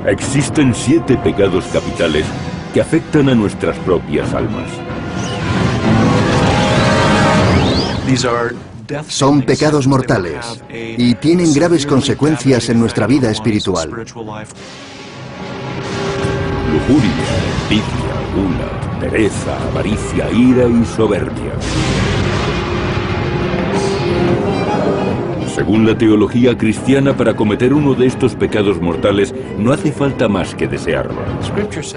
Existen 7 pecados capitales que afectan a nuestras propias almas. Son pecados mortales y tienen graves consecuencias en nuestra vida espiritual. Lujuria, envidia, gula, pereza, avaricia, ira y soberbia. Según la teología cristiana, para cometer uno de estos pecados mortales no hace falta más que desearlo.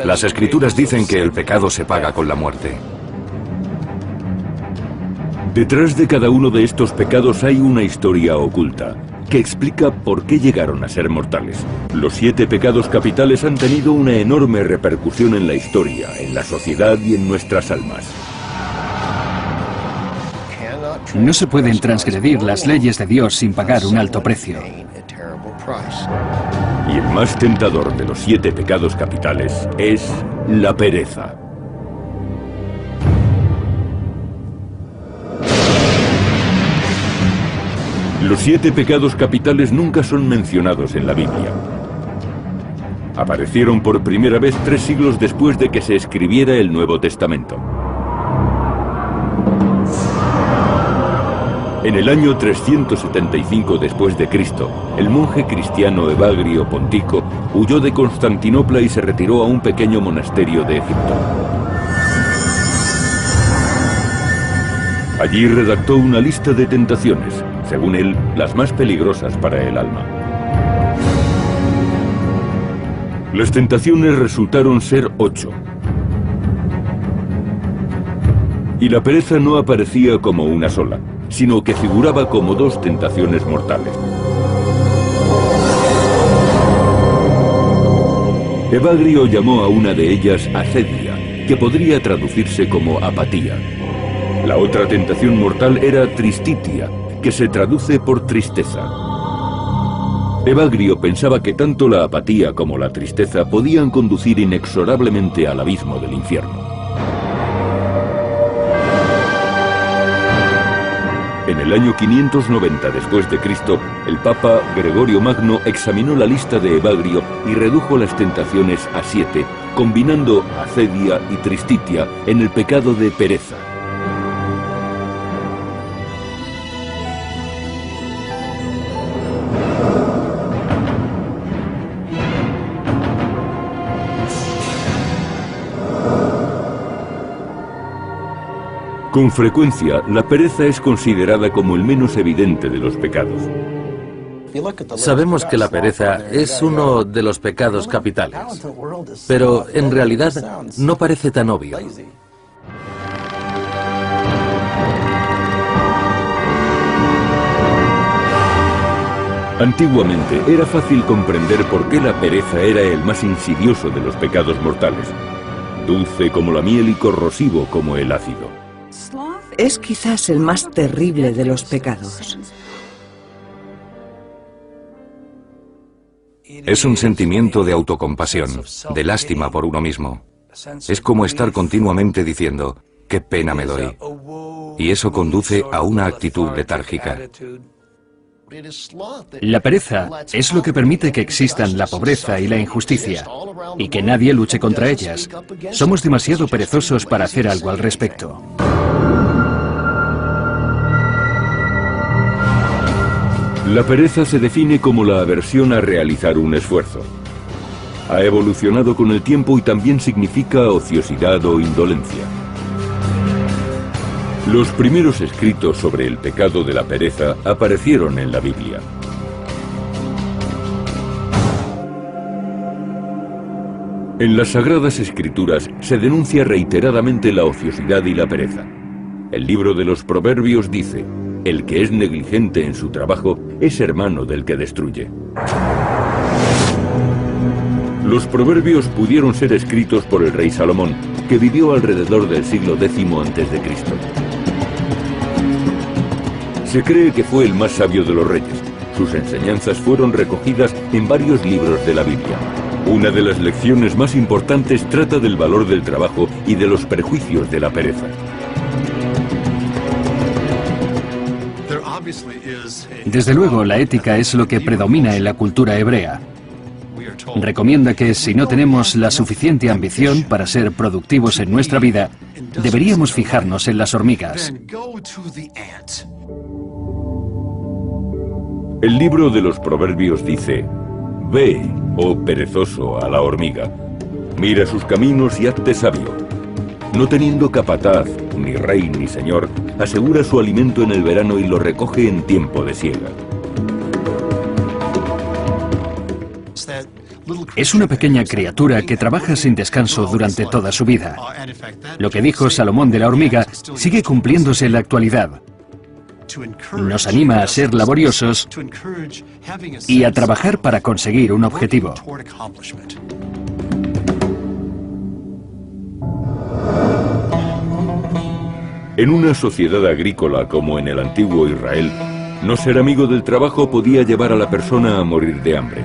Las Escrituras dicen que el pecado se paga con la muerte. Detrás de cada uno de estos pecados hay una historia oculta que explica por qué llegaron a ser mortales. Los 7 pecados capitales han tenido una enorme repercusión en la historia, en la sociedad y en nuestras almas. No se pueden transgredir las leyes de Dios sin pagar un alto precio. Y el más tentador de los 7 pecados capitales es la pereza. Los 7 pecados capitales nunca son mencionados en la Biblia. Aparecieron por primera vez 3 siglos después de que se escribiera el Nuevo Testamento. En el año 375 después de Cristo, el monje cristiano Evagrio Pontico huyó de Constantinopla y se retiró a un pequeño monasterio de Egipto. Allí redactó una lista de tentaciones, según él, las más peligrosas para el alma. Las tentaciones resultaron ser 8. Y la pereza no aparecía como una sola, sino que figuraba como 2 tentaciones mortales. Evagrio llamó a una de ellas asedia, que podría traducirse como apatía. La otra tentación mortal era tristitia, que se traduce por tristeza. Evagrio pensaba que tanto la apatía como la tristeza podían conducir inexorablemente al abismo del infierno. En el año 590 después de Cristo, el Papa Gregorio Magno examinó la lista de Evagrio y redujo las tentaciones a 7, combinando asedia y tristitia en el pecado de pereza. Con frecuencia, la pereza es considerada como el menos evidente de los pecados. Sabemos que la pereza es uno de los pecados capitales, pero en realidad no parece tan obvio. Antiguamente era fácil comprender por qué la pereza era el más insidioso de los pecados mortales, dulce como la miel y corrosivo como el ácido. Es quizás el más terrible de los pecados. Es un sentimiento de autocompasión, de lástima por uno mismo. Es como estar continuamente diciendo, qué pena me doy. Y eso conduce a una actitud letárgica. La pereza es lo que permite que existan la pobreza y la injusticia, y que nadie luche contra ellas. Somos demasiado perezosos para hacer algo al respecto. La pereza se define como la aversión a realizar un esfuerzo. Ha evolucionado con el tiempo y también significa ociosidad o indolencia. Los primeros escritos sobre el pecado de la pereza aparecieron en la Biblia. En las Sagradas Escrituras se denuncia reiteradamente la ociosidad y la pereza. El libro de los Proverbios dice: el que es negligente en su trabajo es hermano del que destruye. Los proverbios pudieron ser escritos por el rey Salomón, que vivió alrededor del siglo X a.C. Se cree que fue el más sabio de los reyes. Sus enseñanzas fueron recogidas en varios libros de la Biblia. Una de las lecciones más importantes trata del valor del trabajo y de los prejuicios de la pereza. Desde luego, la ética es lo que predomina en la cultura hebrea. recomienda que si no tenemos la suficiente ambición para ser productivos en nuestra vida, deberíamos fijarnos en las hormigas. El libro de los Proverbios dice: Ve, oh perezoso, a la hormiga, mira sus caminos y hazte sabio. No teniendo capataz, ni rey ni señor, asegura su alimento en el verano y lo recoge en tiempo de siega. Es una pequeña criatura que trabaja sin descanso durante toda su vida. Lo que dijo Salomón de la hormiga sigue cumpliéndose en la actualidad. Nos anima a ser laboriosos y a trabajar para conseguir un objetivo. En una sociedad agrícola como en el antiguo Israel, no ser amigo del trabajo podía llevar a la persona a morir de hambre.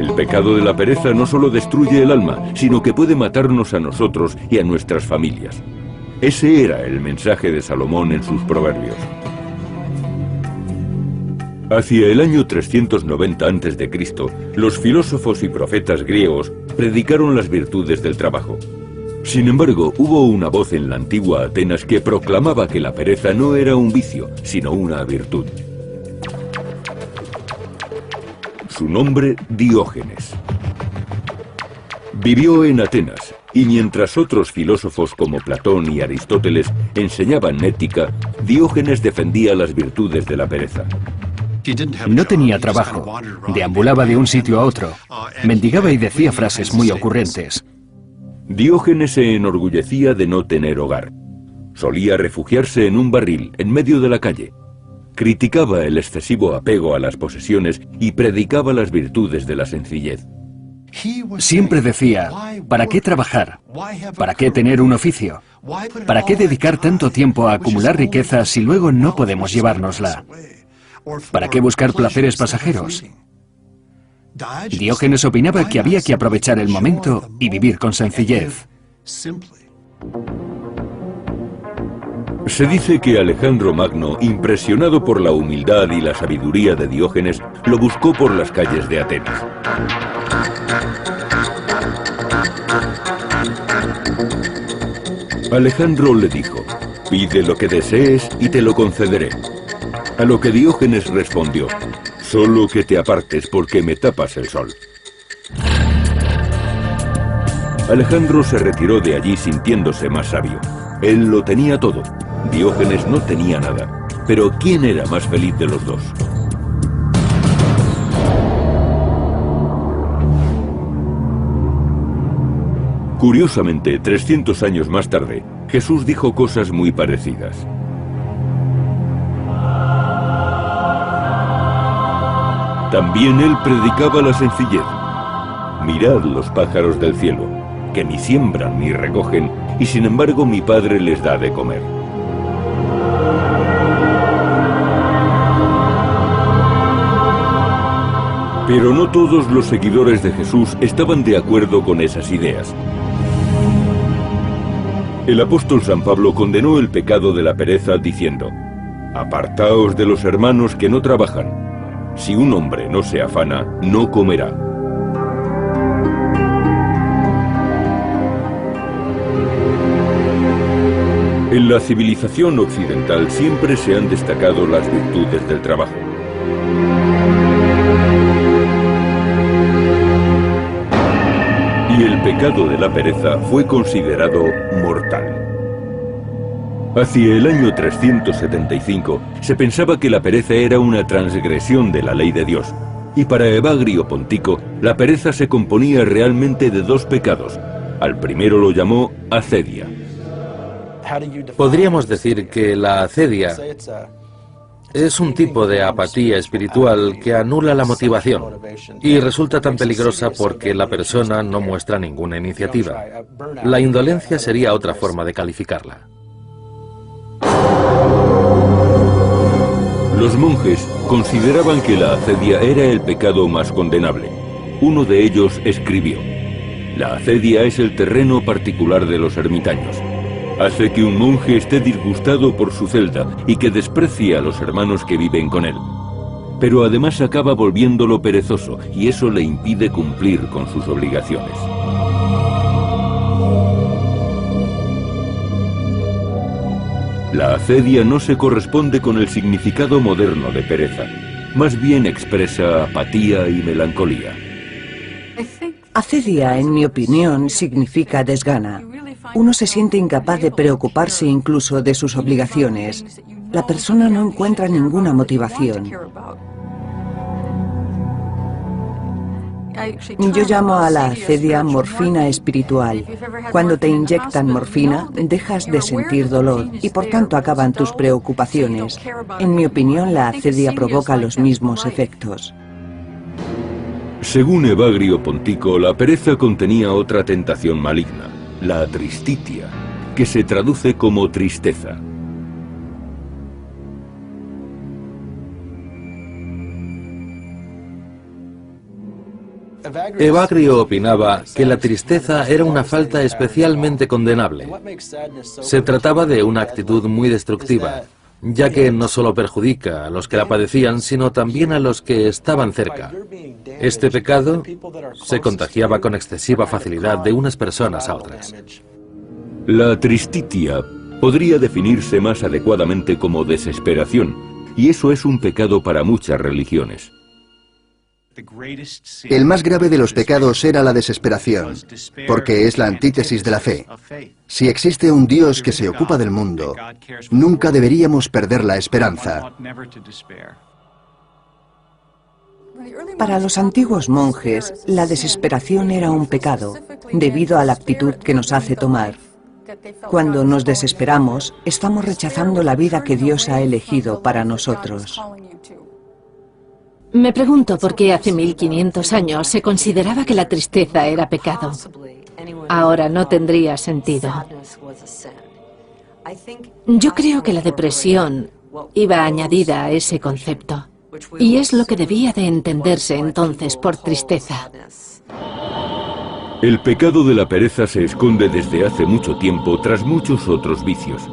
El pecado de la pereza no solo destruye el alma, sino que puede matarnos a nosotros y a nuestras familias. Ese era el mensaje de Salomón en sus proverbios. Hacia el año 390 a.C., los filósofos y profetas griegos predicaron las virtudes del trabajo. Sin embargo, hubo una voz en la antigua Atenas que proclamaba que la pereza no era un vicio, sino una virtud. Su nombre, Diógenes. Vivió en Atenas, y mientras otros filósofos como Platón y Aristóteles enseñaban ética, Diógenes defendía las virtudes de la pereza. No tenía trabajo, deambulaba de un sitio a otro, mendigaba y decía frases muy ocurrentes. Diógenes se enorgullecía de no tener hogar. Solía refugiarse en un barril en medio de la calle. Criticaba el excesivo apego a las posesiones y predicaba las virtudes de la sencillez. Siempre decía, ¿para qué trabajar? ¿Para qué tener un oficio? ¿Para qué dedicar tanto tiempo a acumular riqueza si luego no podemos llevárnosla? ¿Para qué buscar placeres pasajeros? Diógenes opinaba que había que aprovechar el momento y vivir con sencillez. Se dice que Alejandro Magno, impresionado por la humildad y la sabiduría de Diógenes, lo buscó por las calles de Atenas. Alejandro le dijo: pide lo que desees y te lo concederé. A lo que Diógenes respondió: solo que te apartes porque me tapas el sol. Alejandro se retiró de allí sintiéndose más sabio. Él lo tenía todo. Diógenes no tenía nada. Pero ¿quién era más feliz de los dos? Curiosamente, 300 años más tarde, Jesús dijo cosas muy parecidas. También él predicaba la sencillez. Mirad los pájaros del cielo, que ni siembran ni recogen, y sin embargo mi Padre les da de comer. Pero no todos los seguidores de Jesús estaban de acuerdo con esas ideas. El apóstol San Pablo condenó el pecado de la pereza diciendo: apartaos de los hermanos que no trabajan. Si un hombre no se afana, no comerá. En la civilización occidental siempre se han destacado las virtudes del trabajo. Y el pecado de la pereza fue considerado mortal. Hacia el año 375 se pensaba que la pereza era una transgresión de la ley de Dios. Y para Evagrio Pontico, la pereza se componía realmente de dos pecados. Al primero lo llamó acedia. Podríamos decir que la acedia es un tipo de apatía espiritual que anula la motivación y resulta tan peligrosa porque la persona no muestra ninguna iniciativa. La indolencia sería otra forma de calificarla. Los monjes consideraban que la acedia era el pecado más condenable. Uno de ellos escribió: la acedia es el terreno particular de los ermitaños. Hace que un monje esté disgustado por su celda y que desprecie a los hermanos que viven con él. pero además acaba volviéndolo perezoso y eso le impide cumplir con sus obligaciones. La acedia no se corresponde con el significado moderno de pereza, más bien expresa apatía y melancolía. Acedia, en mi opinión, significa desgana. Uno se siente incapaz de preocuparse incluso de sus obligaciones. La persona no encuentra ninguna motivación. Yo llamo a la acedia morfina espiritual. Cuando te inyectan morfina, dejas de sentir dolor y por tanto acaban tus preocupaciones. En mi opinión, la acedia provoca los mismos efectos. Según Evagrio Pontico, la pereza contenía otra tentación maligna, la tristitia, que se traduce como tristeza. Evagrio opinaba que la tristeza era una falta especialmente condenable. Se trataba de una actitud muy destructiva, ya que no solo perjudica a los que la padecían, sino también a los que estaban cerca. Este pecado se contagiaba con excesiva facilidad de unas personas a otras. La tristitia podría definirse más adecuadamente como desesperación, y eso es un pecado para muchas religiones. El más grave de los pecados era la desesperación, porque es la antítesis de la fe. Si existe un Dios que se ocupa del mundo, nunca deberíamos perder la esperanza. Para los antiguos monjes, la desesperación era un pecado, debido a la actitud que nos hace tomar. Cuando nos desesperamos, estamos rechazando la vida que Dios ha elegido para nosotros. Me pregunto por qué hace 1500 años se consideraba que la tristeza era pecado. Ahora no tendría sentido. Yo creo que la depresión iba añadida a ese concepto. Y es lo que debía de entenderse entonces por tristeza. El pecado de la pereza se esconde desde hace mucho tiempo tras muchos otros vicios.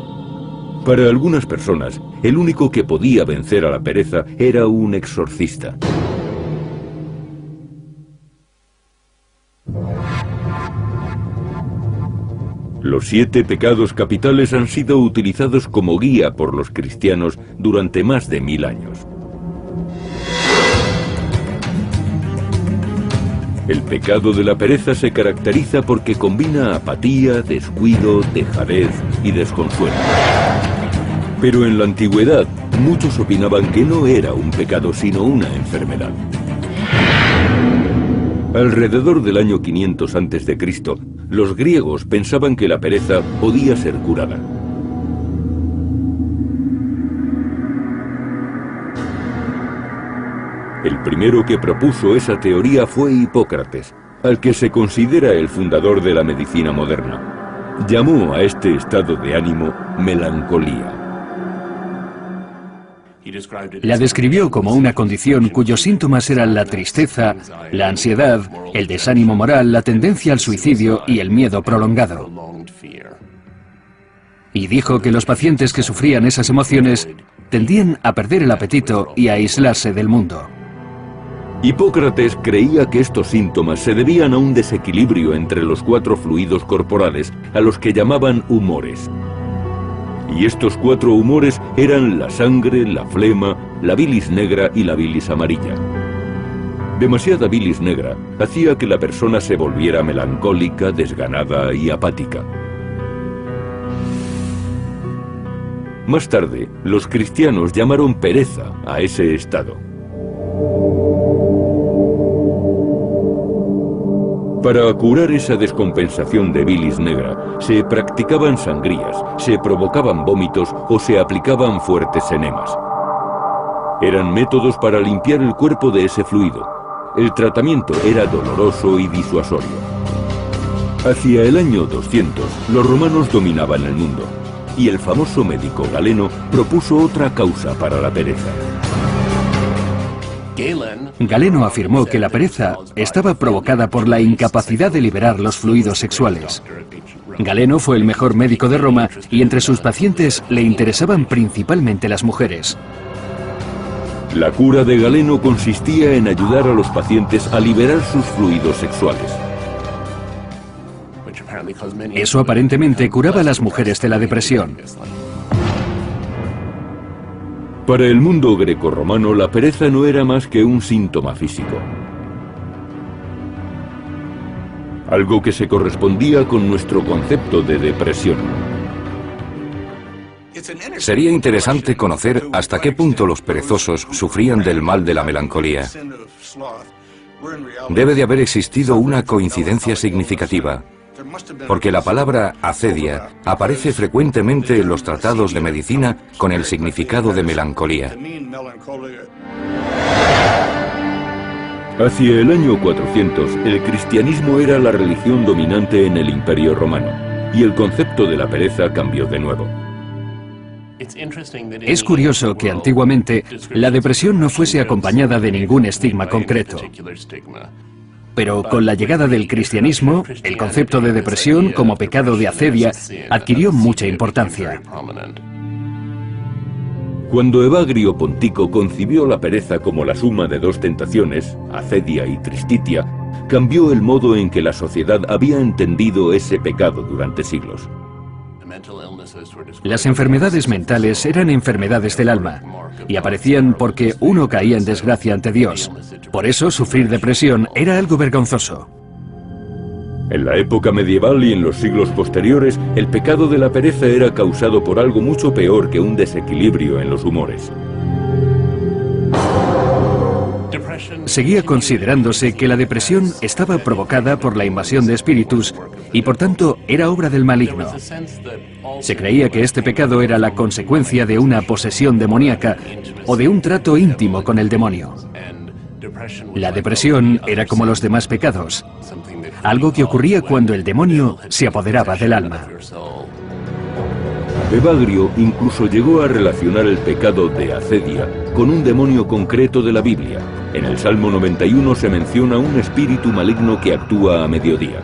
Para algunas personas, el único que podía vencer a la pereza era un exorcista. Los 7 pecados capitales han sido utilizados como guía por los cristianos durante más de 1000 años. El pecado de la pereza se caracteriza porque combina apatía, descuido, dejadez y desconsuelo. Pero en la antigüedad, muchos opinaban que no era un pecado sino una enfermedad. Alrededor del año 500 a.C., los griegos pensaban que la pereza podía ser curada. El primero que propuso esa teoría fue Hipócrates, al que se considera el fundador de la medicina moderna. Llamó a este estado de ánimo melancolía. La describió como una condición cuyos síntomas eran la tristeza, la ansiedad, el desánimo moral, la tendencia al suicidio y el miedo prolongado. Y dijo que los pacientes que sufrían esas emociones tendían a perder el apetito y a aislarse del mundo. Hipócrates creía que estos síntomas se debían a un desequilibrio entre los 4 fluidos corporales, a los que llamaban humores. Y estos 4 humores eran la sangre, la flema, la bilis negra y la bilis amarilla. Demasiada bilis negra hacía que la persona se volviera melancólica, desganada y apática. Más tarde, los cristianos llamaron pereza a ese estado. Para curar esa descompensación de bilis negra, se practicaban sangrías, se provocaban vómitos o se aplicaban fuertes enemas. Eran métodos para limpiar el cuerpo de ese fluido. El tratamiento era doloroso y disuasorio. Hacia el año 200, los romanos dominaban el mundo, y el famoso médico Galeno propuso otra causa para la pereza. Galeno afirmó que la pereza estaba provocada por la incapacidad de liberar los fluidos sexuales. Galeno fue el mejor médico de Roma y entre sus pacientes le interesaban principalmente las mujeres. La cura de Galeno consistía en ayudar a los pacientes a liberar sus fluidos sexuales. Eso aparentemente curaba a las mujeres de la depresión. Para el mundo grecorromano, la pereza no era más que un síntoma físico. Algo que se correspondía con nuestro concepto de depresión. Sería interesante conocer hasta qué punto los perezosos sufrían del mal de la melancolía. Debe de haber existido una coincidencia significativa, porque la palabra acedia aparece frecuentemente en los tratados de medicina con el significado de melancolía. Hacia el año 400, el cristianismo era la religión dominante en el Imperio Romano, y el concepto de la pereza cambió de nuevo. Es curioso que antiguamente la depresión no fuese acompañada de ningún estigma concreto. Pero con la llegada del cristianismo, el concepto de depresión como pecado de acedia adquirió mucha importancia. Cuando Evagrio Pontico concibió la pereza como la suma de dos tentaciones, acedia y tristitia, cambió el modo en que la sociedad había entendido ese pecado durante siglos. Las enfermedades mentales eran enfermedades del alma y aparecían porque uno caía en desgracia ante Dios. Por eso sufrir depresión era algo vergonzoso. En la época medieval y en los siglos posteriores, el pecado de la pereza era causado por algo mucho peor que un desequilibrio en los humores. Seguía considerándose que la depresión estaba provocada por la invasión de espíritus y por tanto era obra del maligno. Se creía que este pecado era la consecuencia de una posesión demoníaca o de un trato íntimo con el demonio. La depresión era como los demás pecados, algo que ocurría cuando el demonio se apoderaba del alma. Evagrio incluso llegó a relacionar el pecado de acedia con un demonio concreto de la Biblia. En el Salmo 91 se menciona un espíritu maligno que actúa a mediodía.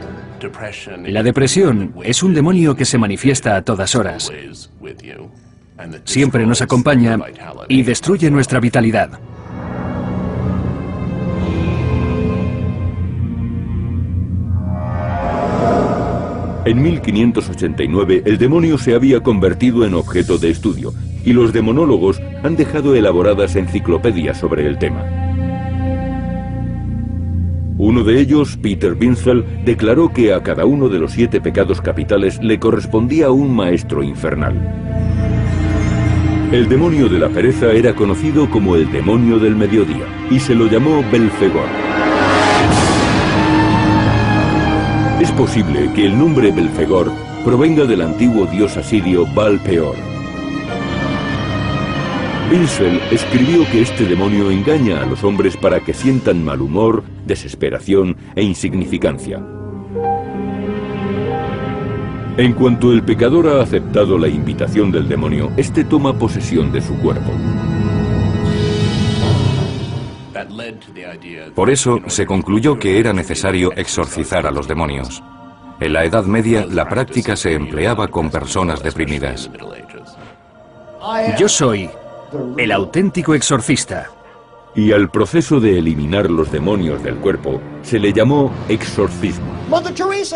La depresión es un demonio que se manifiesta a todas horas. Siempre nos acompaña y destruye nuestra vitalidad. En 1589, el demonio se había convertido en objeto de estudio, y los demonólogos han dejado elaboradas enciclopedias sobre el tema. Uno de ellos, Peter Binsfeld, declaró que a cada uno de los 7 pecados capitales le correspondía un maestro infernal. El demonio de la pereza era conocido como el demonio del mediodía, y se lo llamó Belfegor. Es posible que el nombre Belfegor provenga del antiguo dios asirio Baal-peor. Binsfeld escribió que este demonio engaña a los hombres para que sientan mal humor, desesperación e insignificancia. En cuanto el pecador ha aceptado la invitación del demonio, este toma posesión de su cuerpo. Por eso se concluyó que era necesario exorcizar a los demonios. En la Edad Media, la práctica se empleaba con personas deprimidas. Yo soy el auténtico exorcista. Y al proceso de eliminar los demonios del cuerpo se le llamó exorcismo.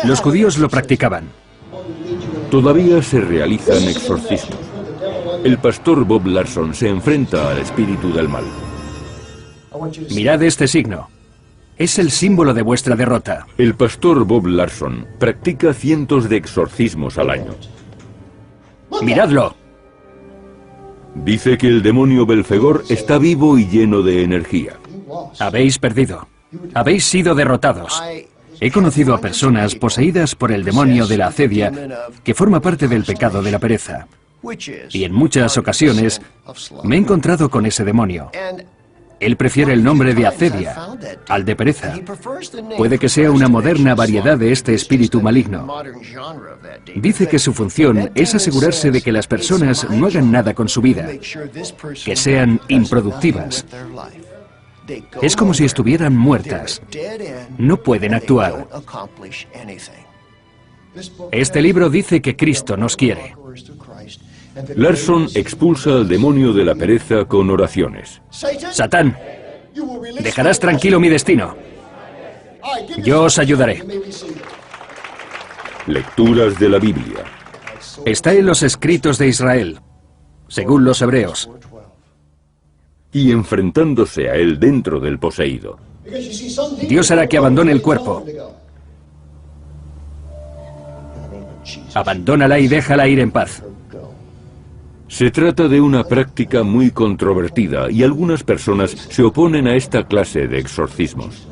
Los judíos lo practicaban. Todavía se realizan exorcismos. El pastor Bob Larson se enfrenta al espíritu del mal. Mirad este signo. Es el símbolo de vuestra derrota. El pastor Bob Larson practica cientos de exorcismos al año. Miradlo. Dice que el demonio Belfegor está vivo y lleno de energía. Habéis perdido. Habéis sido derrotados. He conocido a personas poseídas por el demonio de la acedia, que forma parte del pecado de la pereza. Y en muchas ocasiones me he encontrado con ese demonio. Él prefiere el nombre de acedia al de pereza. Puede que sea una moderna variedad de este espíritu maligno. Dice que su función es asegurarse de que las personas no hagan nada con su vida, que sean improductivas. Es como si estuvieran muertas. No pueden actuar. Este libro dice que Cristo nos quiere. Larson expulsa al demonio de la pereza con oraciones. Satán, dejarás tranquilo mi destino. Yo os ayudaré. Lecturas de la Biblia. Está en los escritos de Israel, según los hebreos. Y enfrentándose a él dentro del poseído. Dios hará que abandone el cuerpo. Abandónala y déjala ir en paz. Se trata de una práctica muy controvertida y algunas personas se oponen a esta clase de exorcismos.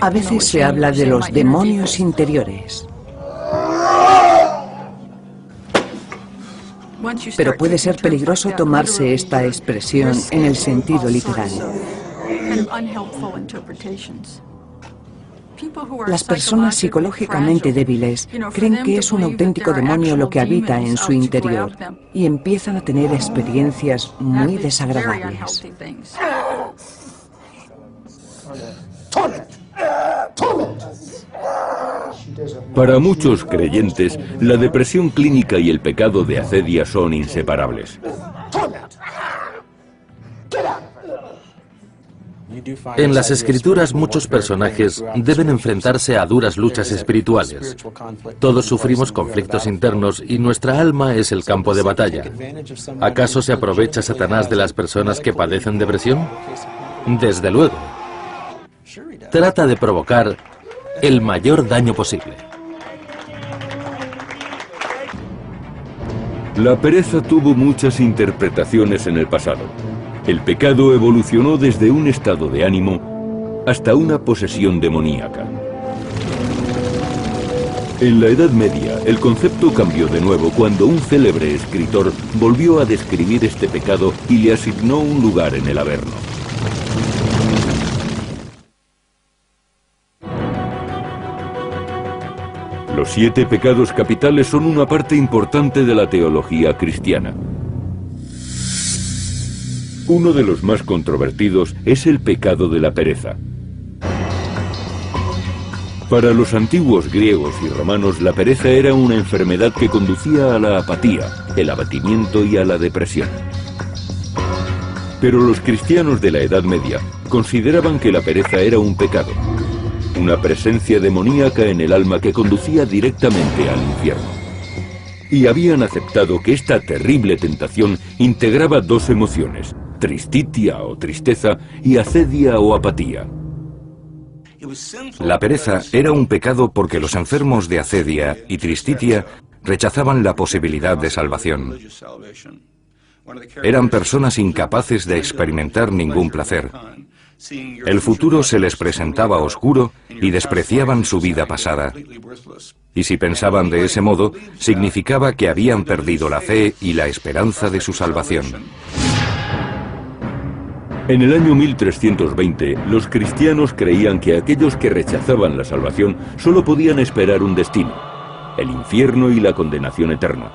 A veces se habla de los demonios interiores. Pero puede ser peligroso tomarse esta expresión en el sentido literal. Las personas psicológicamente débiles creen que es un auténtico demonio lo que habita en su interior y empiezan a tener experiencias muy desagradables. Para muchos creyentes, la depresión clínica y el pecado de acedia son inseparables. En las escrituras muchos personajes deben enfrentarse a duras luchas espirituales. Todos sufrimos conflictos internos y nuestra alma es el campo de batalla. ¿Acaso se aprovecha Satanás de las personas que padecen depresión? Desde luego. Trata de provocar el mayor daño posible. La pereza tuvo muchas interpretaciones en el pasado. El pecado evolucionó desde un estado de ánimo hasta una posesión demoníaca. En la Edad Media, el concepto cambió de nuevo cuando un célebre escritor volvió a describir este pecado y le asignó un lugar en el Averno. Los 7 pecados capitales son una parte importante de la teología cristiana. Uno de los más controvertidos es el pecado de la pereza. Para los antiguos griegos y romanos, la pereza era una enfermedad que conducía a la apatía, el abatimiento y a la depresión. Pero los cristianos de la Edad Media consideraban que la pereza era un pecado, una presencia demoníaca en el alma que conducía directamente al infierno. Y habían aceptado que esta terrible tentación integraba 2 emociones, tristitia o tristeza y acedia o apatía. La pereza era un pecado porque los enfermos de acedia y tristitia rechazaban la posibilidad de salvación. Eran personas incapaces de experimentar ningún placer. El futuro se les presentaba oscuro y despreciaban su vida pasada. Y si pensaban de ese modo, significaba que habían perdido la fe y la esperanza de su salvación. En el año 1320, los cristianos creían que aquellos que rechazaban la salvación solo podían esperar un destino, el infierno y la condenación eterna.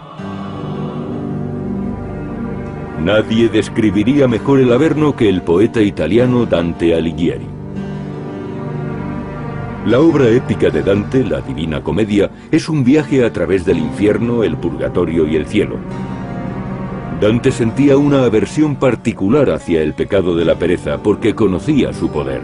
Nadie describiría mejor el Averno que el poeta italiano Dante Alighieri. La obra épica de Dante, la Divina Comedia, es un viaje a través del infierno, el purgatorio y el cielo. Dante sentía una aversión particular hacia el pecado de la pereza porque conocía su poder.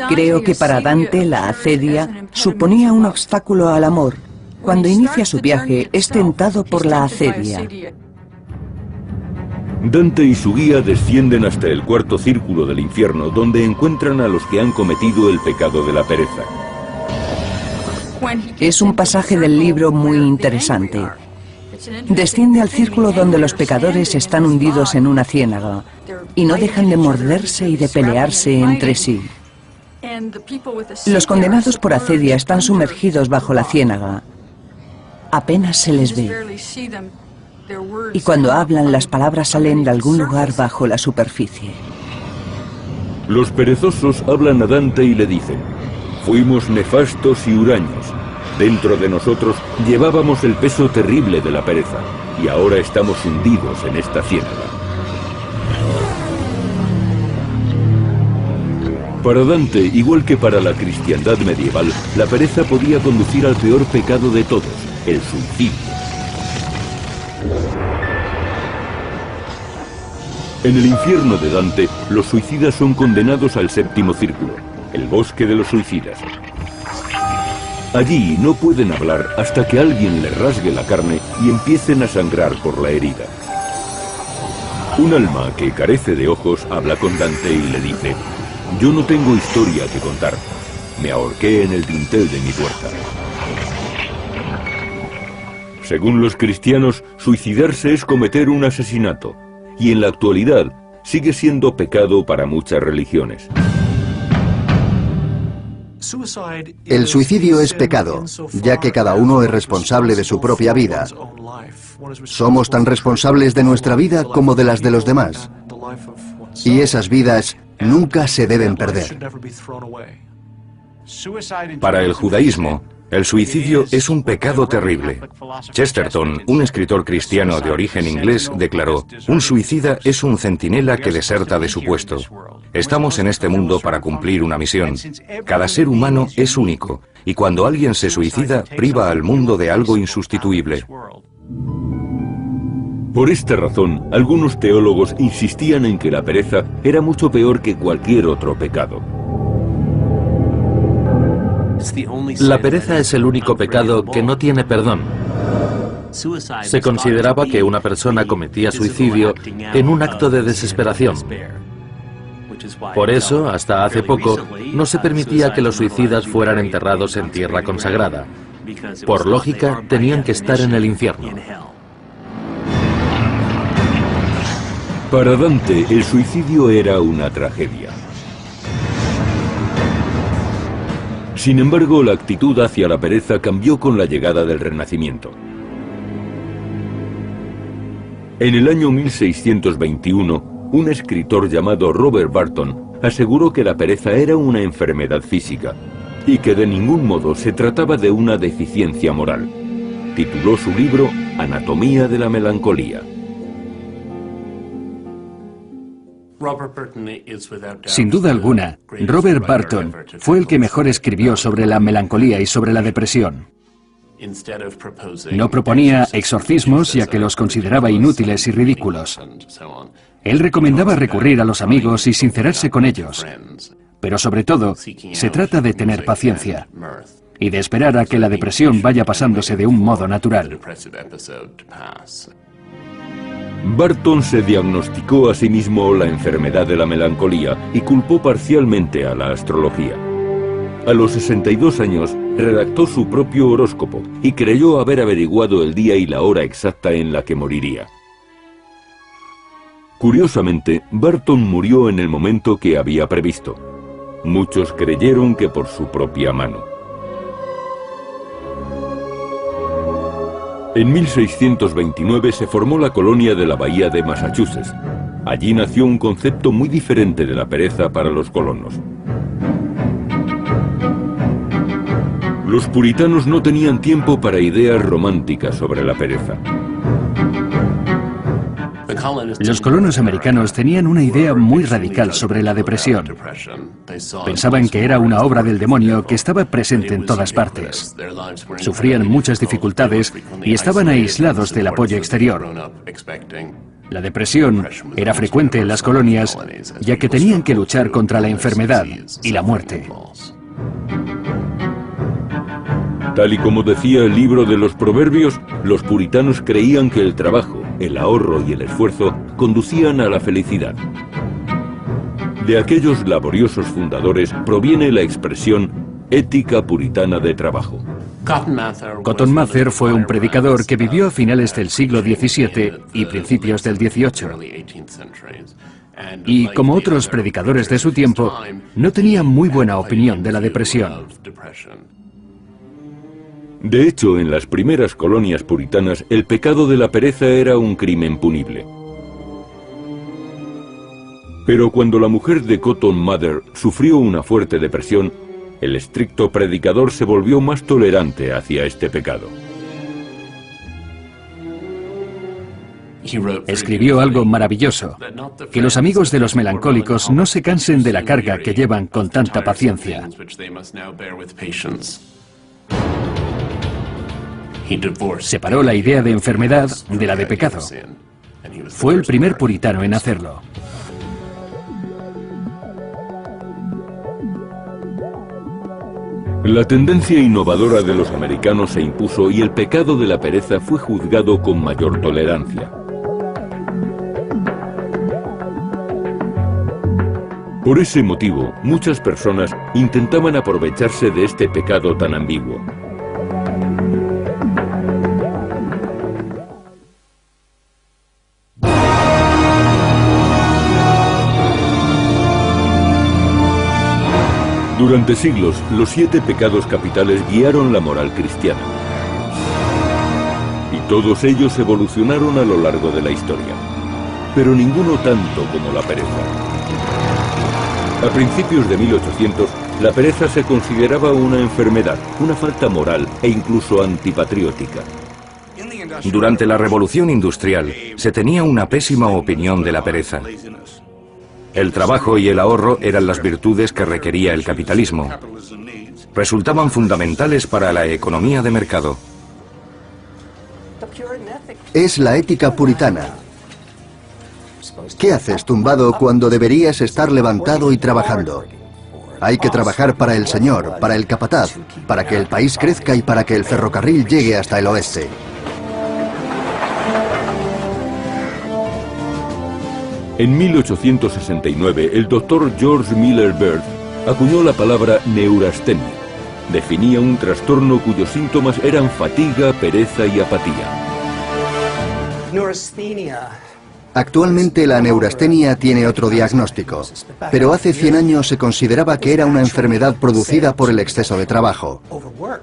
Creo que para Dante la acedia suponía un obstáculo al amor. Cuando inicia su viaje, es tentado por la acedia. Dante y su guía descienden hasta el 4º círculo del infierno, donde encuentran a los que han cometido el pecado de la pereza. Es un pasaje del libro muy interesante. Desciende al círculo donde los pecadores están hundidos en una ciénaga y no dejan de morderse y de pelearse entre sí. Los condenados por acedia están sumergidos bajo la ciénaga. Apenas se les ve. Y cuando hablan, las palabras salen de algún lugar bajo la superficie. Los perezosos hablan a Dante y le dicen: fuimos nefastos y huraños. Dentro de nosotros Llevábamos el peso terrible de la pereza y ahora estamos hundidos en esta ciénaga. Para Dante, igual que para la cristiandad medieval, la pereza podía conducir al peor pecado de todos, el suicidio. En el infierno de Dante, los suicidas son condenados al séptimo círculo, el bosque de los suicidas. Allí no pueden hablar hasta que alguien les rasgue la carne y empiecen a sangrar por la herida. Un alma que carece de ojos habla con Dante y le dice: yo no tengo historia que contar, me ahorqué en el dintel de mi puerta. Según los cristianos, suicidarse es cometer un asesinato, y en la actualidad sigue siendo pecado para muchas religiones. El suicidio es pecado, ya que cada uno es responsable de su propia vida. Somos tan responsables de nuestra vida como de las de los demás. Y esas vidas nunca se deben perder. Para el judaísmo, el suicidio es un pecado terrible. Chesterton, un escritor cristiano de origen inglés, declaró: un suicida es un centinela que deserta de su puesto. Estamos en este mundo para cumplir una misión. Cada ser humano es único, y cuando alguien se suicida, priva al mundo de algo insustituible. Por esta razón, algunos teólogos insistían en que la pereza era mucho peor que cualquier otro pecado. La pereza es el único pecado que no tiene perdón. Se consideraba que una persona cometía suicidio en un acto de desesperación. Por eso, hasta hace poco, no se permitía que los suicidas fueran enterrados en tierra consagrada. Por lógica, tenían que estar en el infierno. Para Dante, el suicidio era una tragedia. Sin embargo, la actitud hacia la pereza cambió con la llegada del Renacimiento. En el año 1621, un escritor llamado Robert Burton aseguró que la pereza era una enfermedad física y que de ningún modo se trataba de una deficiencia moral. Tituló su libro Anatomía de la melancolía. Sin duda alguna, Robert Burton fue el que mejor escribió sobre la melancolía y sobre la depresión. No proponía exorcismos, ya que los consideraba inútiles y ridículos. Él recomendaba recurrir a los amigos y sincerarse con ellos. Pero sobre todo, se trata de tener paciencia y de esperar a que la depresión vaya pasándose de un modo natural. Burton se diagnosticó a sí mismo la enfermedad de la melancolía y culpó parcialmente a la astrología. A los 62 años redactó su propio horóscopo y creyó haber averiguado el día y la hora exacta en la que moriría. Curiosamente, Burton murió en el momento que había previsto. Muchos creyeron que por su propia mano. En 1629 se formó la colonia de la Bahía de Massachusetts. Allí nació un concepto muy diferente de la pereza para los colonos. Los puritanos no tenían tiempo para ideas románticas sobre la pereza. Los colonos americanos tenían una idea muy radical sobre la depresión. Pensaban que era una obra del demonio que estaba presente en todas partes. Sufrían muchas dificultades y estaban aislados del apoyo exterior. La depresión era frecuente en las colonias, ya que tenían que luchar contra la enfermedad y la muerte. Tal y como decía el libro de los Proverbios, los puritanos creían que el trabajo, el ahorro y el esfuerzo conducían a la felicidad. De aquellos laboriosos fundadores proviene la expresión ética puritana de trabajo. Cotton Mather fue un predicador que vivió a finales del siglo XVII y principios del XVIII. Y como otros predicadores de su tiempo, no tenía muy buena opinión de la depresión. De hecho, en las primeras colonias puritanas, el pecado de la pereza era un crimen punible. Pero cuando la mujer de Cotton Mather sufrió una fuerte depresión, el estricto predicador se volvió más tolerante hacia este pecado. Escribió algo maravilloso: que los amigos de los melancólicos no se cansen de la carga que llevan con tanta paciencia. Separó la idea de enfermedad de la de pecado. Fue el primer puritano en hacerlo. La tendencia innovadora de los americanos se impuso y el pecado de la pereza fue juzgado con mayor tolerancia. Por ese motivo, muchas personas intentaban aprovecharse de este pecado tan ambiguo. Durante siglos, los 7 pecados capitales guiaron la moral cristiana. Y todos ellos evolucionaron a lo largo de la historia. Pero ninguno tanto como la pereza. A principios de 1800, la pereza se consideraba una enfermedad, una falta moral e incluso antipatriótica. Durante la Revolución Industrial, se tenía una pésima opinión de la pereza. El trabajo y el ahorro eran las virtudes que requería el capitalismo. Resultaban fundamentales para la economía de mercado. Es la ética puritana. ¿Qué haces tumbado cuando deberías estar levantado y trabajando? Hay que trabajar para el Señor, para el capataz, para que el país crezca y para que el ferrocarril llegue hasta el oeste. En 1869, el doctor George Miller Bird acuñó la palabra neurastenia. Definía un trastorno cuyos síntomas eran fatiga, pereza y apatía. Actualmente la neurastenia tiene otro diagnóstico, pero hace 100 años se consideraba que era una enfermedad producida por el exceso de trabajo.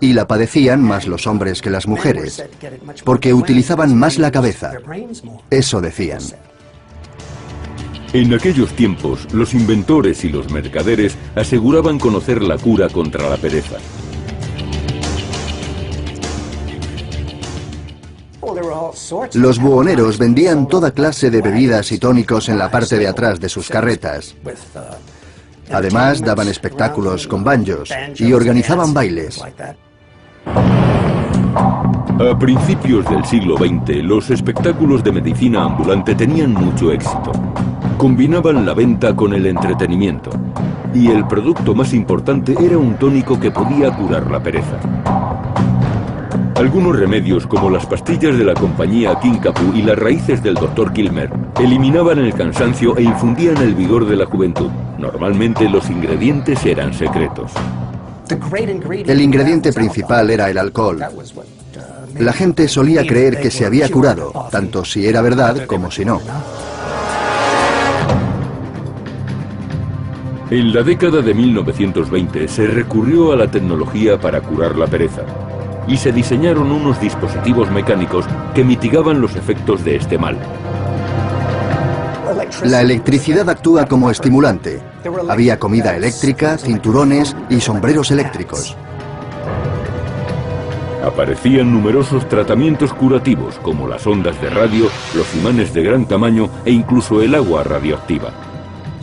Y la padecían más los hombres que las mujeres, porque utilizaban más la cabeza. Eso decían. En aquellos tiempos, los inventores y los mercaderes aseguraban conocer la cura contra la pereza. Los buhoneros vendían toda clase de bebidas y tónicos en la parte de atrás de sus carretas. Además, daban espectáculos con banjos y organizaban bailes. A principios del siglo XX, los espectáculos de medicina ambulante tenían mucho éxito. Combinaban la venta con el entretenimiento. Y el producto más importante era un tónico que podía curar la pereza. Algunos remedios, como las pastillas de la compañía Kinkapoo y las raíces del Dr. Kilmer, eliminaban el cansancio e infundían el vigor de la juventud. Normalmente los ingredientes eran secretos. El ingrediente principal era el alcohol. La gente solía creer que se había curado, tanto si era verdad como si no. En la década de 1920 se recurrió a la tecnología para curar la pereza y se diseñaron unos dispositivos mecánicos que mitigaban los efectos de este mal. La electricidad actúa como estimulante. Había comida eléctrica, cinturones y sombreros eléctricos. Aparecían numerosos tratamientos curativos como las ondas de radio, los imanes de gran tamaño e incluso el agua radioactiva.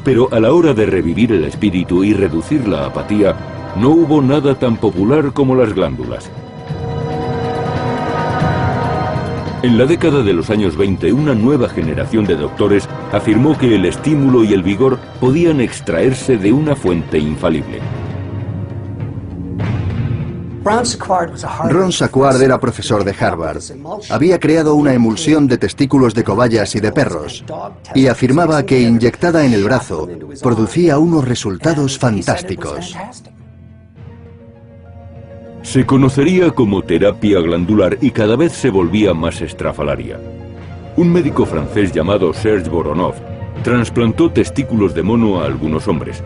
Pero a la hora de revivir el espíritu y reducir la apatía, no hubo nada tan popular como las glándulas. En la década de los años 20, una nueva generación de doctores afirmó que el estímulo y el vigor podían extraerse de una fuente infalible. Ron Square era profesor de Harvard. Había creado una emulsión de testículos de cobayas y de perros y afirmaba que inyectada en el brazo producía unos resultados fantásticos. Se conocería como terapia glandular y cada vez se volvía más estrafalaria. Un médico francés llamado Serge Voronov trasplantó testículos de mono a algunos hombres.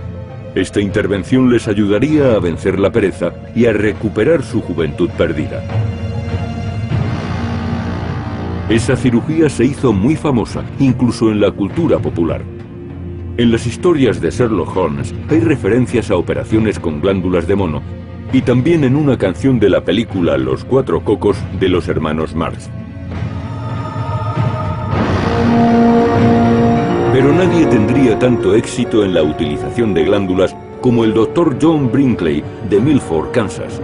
Esta intervención les ayudaría a vencer la pereza y a recuperar su juventud perdida. Esa cirugía se hizo muy famosa, incluso en la cultura popular. En las historias de Sherlock Holmes hay referencias a operaciones con glándulas de mono y también en una canción de la película Los Cuatro Cocos de los hermanos Marx. Pero nadie tendría tanto éxito en la utilización de glándulas como el Dr. John Brinkley de Milford, Kansas.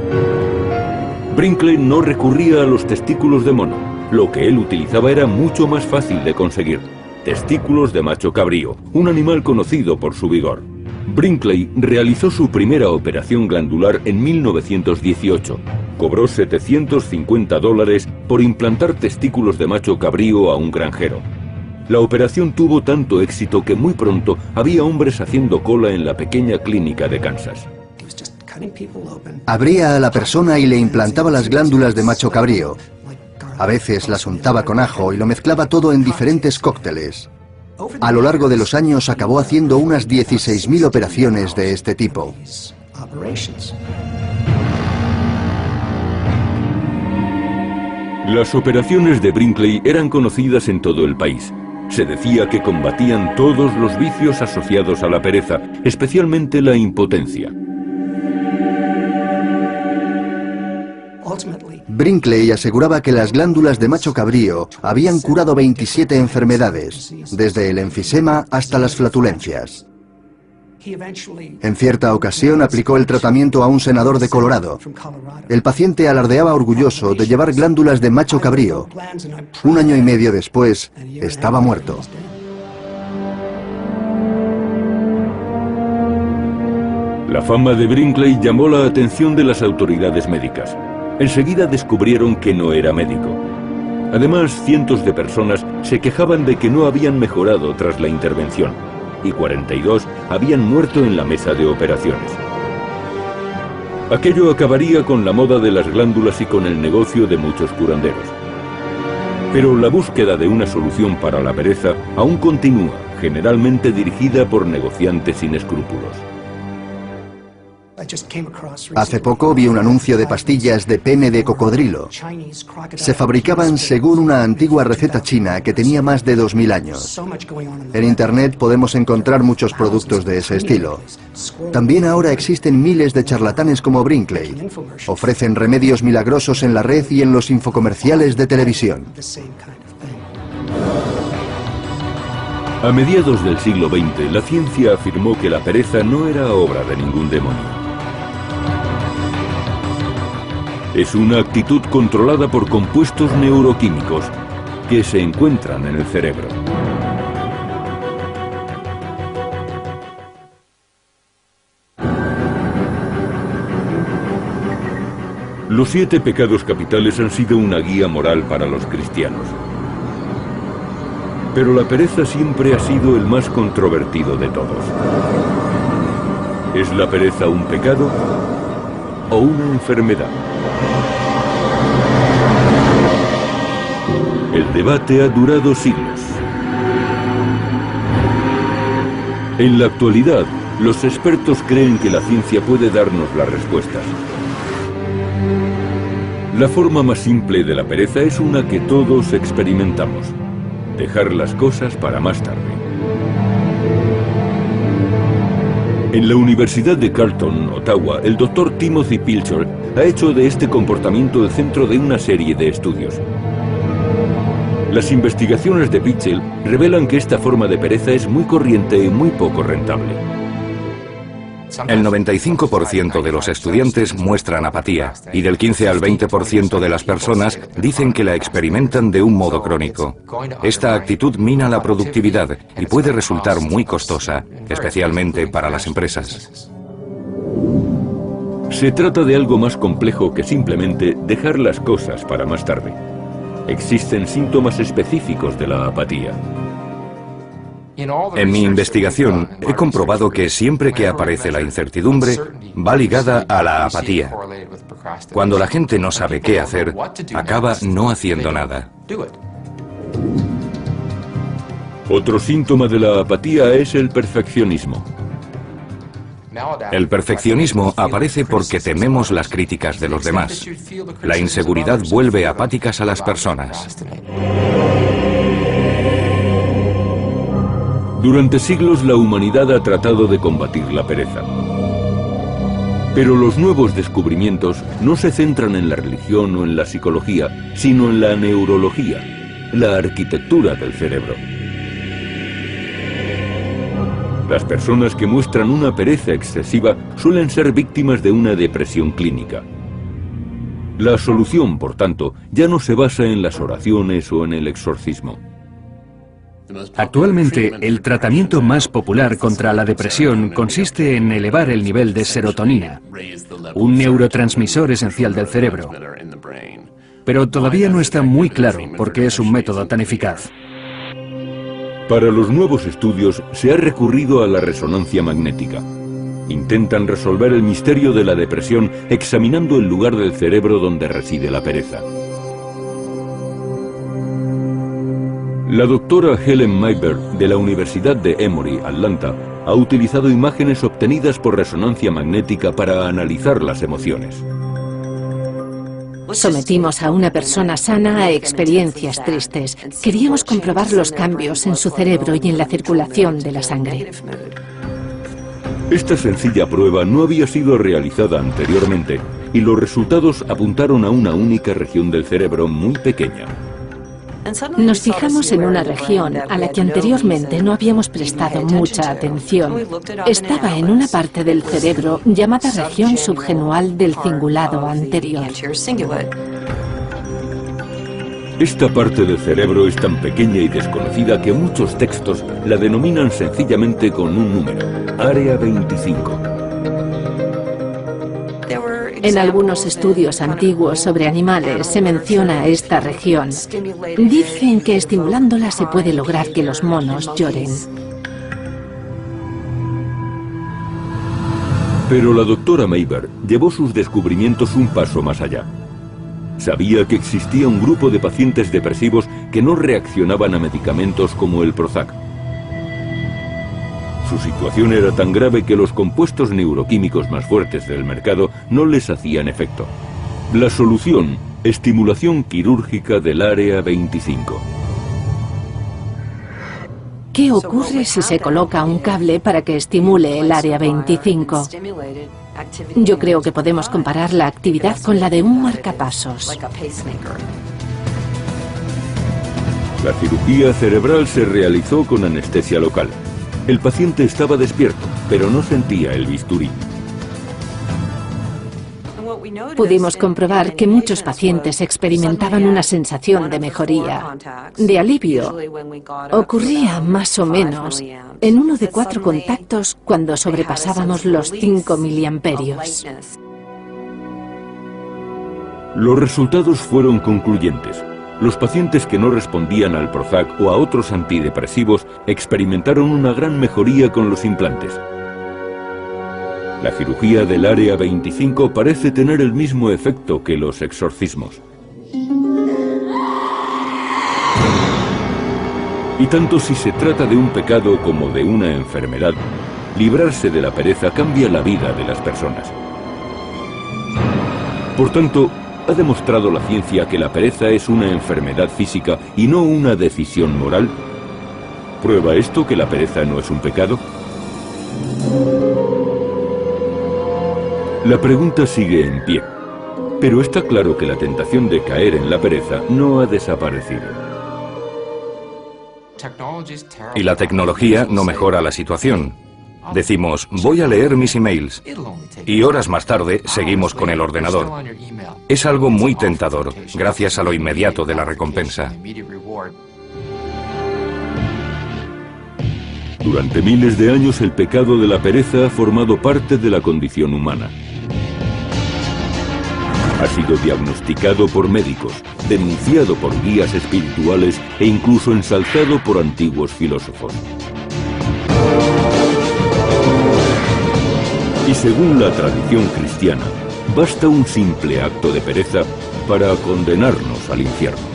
Brinkley no recurría a los testículos de mono. Lo que él utilizaba era mucho más fácil de conseguir. Testículos de macho cabrío, un animal conocido por su vigor. Brinkley realizó su primera operación glandular en 1918. Cobró $750 por implantar testículos de macho cabrío a un granjero. La operación tuvo tanto éxito que muy pronto había hombres haciendo cola en la pequeña clínica de Kansas. Abría a la persona y le implantaba las glándulas de macho cabrío. A veces las untaba con ajo y lo mezclaba todo en diferentes cócteles. A lo largo de los años acabó haciendo unas 16.000 operaciones de este tipo. Las operaciones de Brinkley eran conocidas en todo el país. Se decía que combatían todos los vicios asociados a la pereza, especialmente la impotencia. Brinkley aseguraba que las glándulas de macho cabrío habían curado 27 enfermedades, desde el enfisema hasta las flatulencias. En cierta ocasión aplicó el tratamiento a un senador de Colorado. El paciente alardeaba orgulloso de llevar glándulas de macho cabrío. 1 año y medio después, estaba muerto. La fama de Brinkley llamó la atención de las autoridades médicas. Enseguida descubrieron que no era médico. Además, cientos de personas se quejaban de que no habían mejorado tras la intervención, y 42 habían muerto en la mesa de operaciones. Aquello acabaría con la moda de las glándulas y con el negocio de muchos curanderos. Pero la búsqueda de una solución para la pereza aún continúa, generalmente dirigida por negociantes sin escrúpulos. Hace poco vi un anuncio de pastillas de pene de cocodrilo. Se fabricaban según una antigua receta china que tenía más de 2000 años. En Internet podemos encontrar muchos productos de ese estilo. También ahora existen miles de charlatanes como Brinkley. Ofrecen remedios milagrosos en la red y en los infocomerciales de televisión. A mediados del siglo XX, la ciencia afirmó que la pereza no era obra de ningún demonio. Es una actitud controlada por compuestos neuroquímicos que se encuentran en el cerebro. Los 7 pecados capitales han sido una guía moral para los cristianos. Pero la pereza siempre ha sido el más controvertido de todos. ¿Es la pereza un pecado o una enfermedad? El debate ha durado siglos. En la actualidad, los expertos creen que la ciencia puede darnos las respuestas. La forma más simple de la pereza es una que todos experimentamos: dejar las cosas para más tarde. En la Universidad de Carleton, Ottawa, el Dr. Timothy Pilcher ha hecho de este comportamiento el centro de una serie de estudios. Las investigaciones de Pitchell revelan que esta forma de pereza es muy corriente y muy poco rentable. El 95% de los estudiantes muestran apatía y del 15 al 20% de las personas dicen que la experimentan de un modo crónico. Esta actitud mina la productividad y puede resultar muy costosa, especialmente para las empresas. Se trata de algo más complejo que simplemente dejar las cosas para más tarde. Existen síntomas específicos de la apatía. En mi investigación he comprobado que siempre que aparece la incertidumbre, va ligada a la apatía. Cuando la gente no sabe qué hacer, acaba no haciendo nada. Otro síntoma de la apatía es el perfeccionismo. El perfeccionismo aparece porque tememos las críticas de los demás. La inseguridad vuelve apáticas a las personas. Durante siglos la humanidad ha tratado de combatir la pereza. Pero los nuevos descubrimientos no se centran en la religión o en la psicología, sino en la neurología, la arquitectura del cerebro. Las personas que muestran una pereza excesiva suelen ser víctimas de una depresión clínica. La solución, por tanto, ya no se basa en las oraciones o en el exorcismo. Actualmente, el tratamiento más popular contra la depresión consiste en elevar el nivel de serotonina, un neurotransmisor esencial del cerebro. Pero todavía no está muy claro por qué es un método tan eficaz. Para los nuevos estudios se ha recurrido a la resonancia magnética. Intentan resolver el misterio de la depresión examinando el lugar del cerebro donde reside la pereza. La doctora Helen Mayberg, de la Universidad de Emory, Atlanta, ha utilizado imágenes obtenidas por resonancia magnética para analizar las emociones. Sometimos a una persona sana a experiencias tristes. Queríamos comprobar los cambios en su cerebro y en la circulación de la sangre. Esta sencilla prueba no había sido realizada anteriormente y los resultados apuntaron a una única región del cerebro muy pequeña. Nos fijamos en una región a la que anteriormente no habíamos prestado mucha atención. Estaba en una parte del cerebro llamada región subgenual del cingulado anterior. Esta parte del cerebro es tan pequeña y desconocida que muchos textos la denominan sencillamente con un número, Área 25. En algunos estudios antiguos sobre animales se menciona esta región. Dicen que estimulándola se puede lograr que los monos lloren. Pero la doctora Mayberg llevó sus descubrimientos un paso más allá. Sabía que existía un grupo de pacientes depresivos que no reaccionaban a medicamentos como el Prozac. Su situación era tan grave que los compuestos neuroquímicos más fuertes del mercado no les hacían efecto. La solución: estimulación quirúrgica del área 25. ¿Qué ocurre si se coloca un cable para que estimule el área 25? Yo creo que podemos comparar la actividad con la de un marcapasos. La cirugía cerebral se realizó con anestesia local. El paciente estaba despierto, pero no sentía el bisturí. Pudimos comprobar que muchos pacientes experimentaban una sensación de mejoría, de alivio. Ocurría más o menos en 1 de 4 contactos cuando sobrepasábamos los 5 miliamperios. Los resultados fueron concluyentes. Los pacientes que no respondían al Prozac o a otros antidepresivos experimentaron una gran mejoría con los implantes. La cirugía del área 25 parece tener el mismo efecto que los exorcismos. Y tanto si se trata de un pecado como de una enfermedad, librarse de la pereza cambia la vida de las personas. Por tanto, ¿ha demostrado la ciencia que la pereza es una enfermedad física y no una decisión moral? ¿Prueba esto que la pereza no es un pecado? La pregunta sigue en pie, pero está claro que la tentación de caer en la pereza no ha desaparecido. Y la tecnología no mejora la situación. Decimos, voy a leer mis emails, y horas más tarde seguimos con el ordenador. Es algo muy tentador, gracias a lo inmediato de la recompensa. Durante miles de años el pecado de la pereza ha formado parte de la condición humana. Ha sido diagnosticado por médicos, denunciado por guías espirituales e incluso ensalzado por antiguos filósofos. Y según la tradición cristiana, basta un simple acto de pereza para condenarnos al infierno.